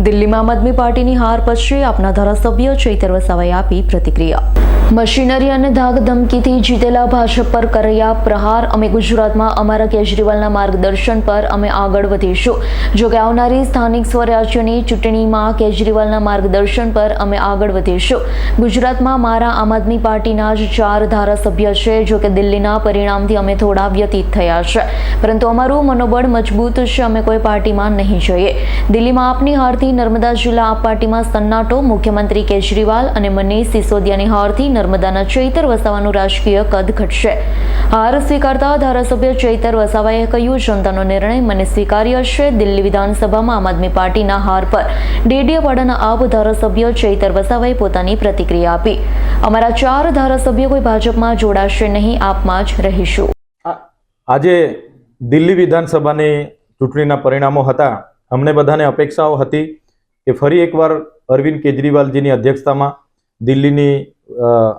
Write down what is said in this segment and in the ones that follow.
દિલ્હીમાં આમ આદમી પાર્ટીની હાર પછી આપના ધારાસભ્ય ચૈતર વસાવાએ આપી પ્રતિક્રિયા। મશીનરી અને ધાક ધમકીથી જીતેલા ભાજપ પર કર્યા પ્રહાર। અમે ગુજરાતમાં અમારા કેજરીવાલના માર્ગદર્શન પર અમે આગળ વધીશું। જો કે આવનારી સ્થાનિક સ્વરાજ્યની ચૂંટણીમાં કેજરીવાલના માર્ગદર્શન પર અમે આગળ વધીશું। ગુજરાતમાં મારા આમ આદમી પાર્ટીના જ 4 ધારાસભ્ય છે। જો કે દિલ્હીના પરિણામથી અમે થોડા વ્યતીત થયા છે, પરંતુ અમારું મનોબળ મજબૂત છે। અમે કોઈ પાર્ટીમાં નહીં જઈએ। દિલ્હીમાં આપની હારથી નર્મદા જિલ્લા આપ પાર્ટીમાં સન્નાટો। મુખ્યમંત્રી કેજરીવાલ અને મનીષ સિસોદિયાની હારથી નર્મદાના ચૈતર વસાવાનું રાજકીય કદ ઘટશે। હાર સ્વીકારતા ધારાસભ્ય ચૈતર વસાવાએ કહ્યું, જનતાનો નિર્ણય મને સ્વીકાર્ય છે। દિલ્હી વિધાનસભામાં આમ આદમી પાર્ટીના હાર પર ડેડિયાપાડાના આપ ધારાસભ્ય ચૈતર વસાવાએ પોતાની પ્રતિક્રિયા આપી। અમારા 4 ધારાસભ્યો કોઈ ભાજપમાં જોડાશે નહીં, આપમાં જ રહીશું। આજે દિલ્હી વિધાનસભાની ચૂંટણીના પરિણામો હતા। અમને બધાને અપેક્ષાઓ હતી કે ફરી એકવાર અરવિંદ કેજરીવાલજીની અધ્યક્ષતામાં દિલ્હીની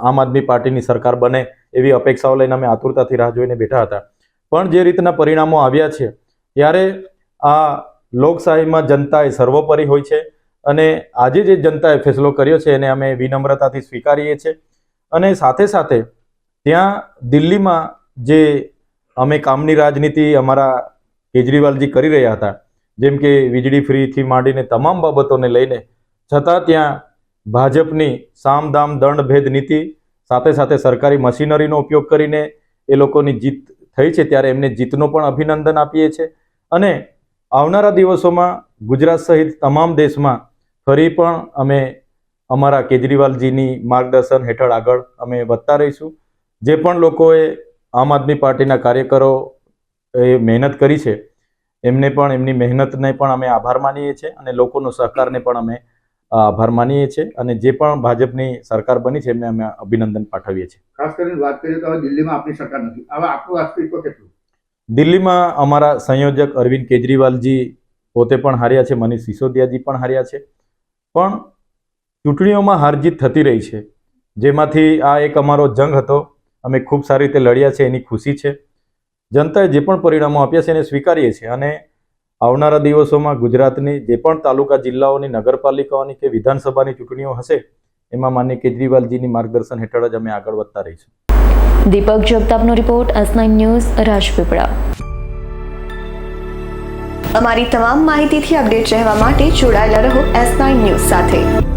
આમ આદમી પાર્ટીની સરકાર બને એવી અપેક્ષાઓ લઈને અમે આતુરતાથી રાહ જોઈને બેઠા હતા। પણ જે રીતના પરિણામો આવ્યા છે ત્યારે આ લોકશાહીમાં જનતા એ સર્વોપરી હોય છે અને આજે જે જનતાએ ફેસલો કર્યો છે એને અમે વિનમ્રતાથી સ્વીકારીએ છીએ। અને સાથે સાથે ત્યાં દિલ્હીમાં જે અમે કામની રાજનીતિ અમારા કેજરીવાલજી કરી રહ્યા હતા, જેમ કે વીજળી ફ્રીથી માંડીને તમામ બાબતોને લઈને, છતાં ત્યાં ભાજપની સામ દામ દંડ ભેદ નીતિ સાથે સાથે સરકારી મશીનરીનો ઉપયોગ કરીને એ લોકોની જીત થઈ છે, ત્યારે એમને જીતનો પણ અભિનંદન આપીએ છીએ। અને આવનારા દિવસોમાં ગુજરાત સહિત તમામ દેશમાં ફરી પણ અમે અમારા કેજરીવાલજીની માર્ગદર્શન હેઠળ આગળ અમે વધતા રહીશું। જે પણ લોકોએ આમ આદમી પાર્ટીના કાર્યકરો એ મહેનત કરી છે એમને પણ એમની મહેનતને પણ અમે આભાર માનીએ છીએ અને લોકોનો સહકારને પણ અમે આભાર માનીએ છીએ। અને જે પણ ભાજપની સરકાર બની છે એમને અમે અભિનંદન પાઠવીએ છીએ। ખાસ કરીને વાત કરીએ તો હવે દિલ્હીમાં આપણી સરકાર નથી, હવે આપણું અસ્તિત્વ કેટલું? દિલ્હીમાં અમારા સંયોજક અરવિંદ કેજરીવાલજી પોતે પણ હાર્યા છે, મનીષ સિસોદિયાજી પણ હાર્યા છે, પણ ચૂંટણીઓમાં હાર જીત થતી રહી છે, જેમાંથી આ એક અમારો જંગ હતો, અમે ખૂબ સારી રીતે લડ્યા છે, એની ખુશી છે। જનતાએ જે પણ પરિણામો આપ્યા છે એને સ્વીકારીએ છીએ અને આવનારા દિવસોમાં ગુજરાતની જે પણ તાલુકા જિલ્લાઓની નગરપાલિકાઓની કે વિધાનસભાની ચૂંટણીઓ હશે એમાં માનનીય કેજરીવાલજીની માર્ગદર્શન હેઠળ જ અમે આગળ વધતા રહીશું। દીપક જગતાપનો રિપોર્ટ, S9 ન્યૂઝ, રાજપીપળા। અમારી તમામ માહિતીથી અપડેટ રહેવા માટે જોડાયેલા રહો S9 ન્યૂઝ સાથે।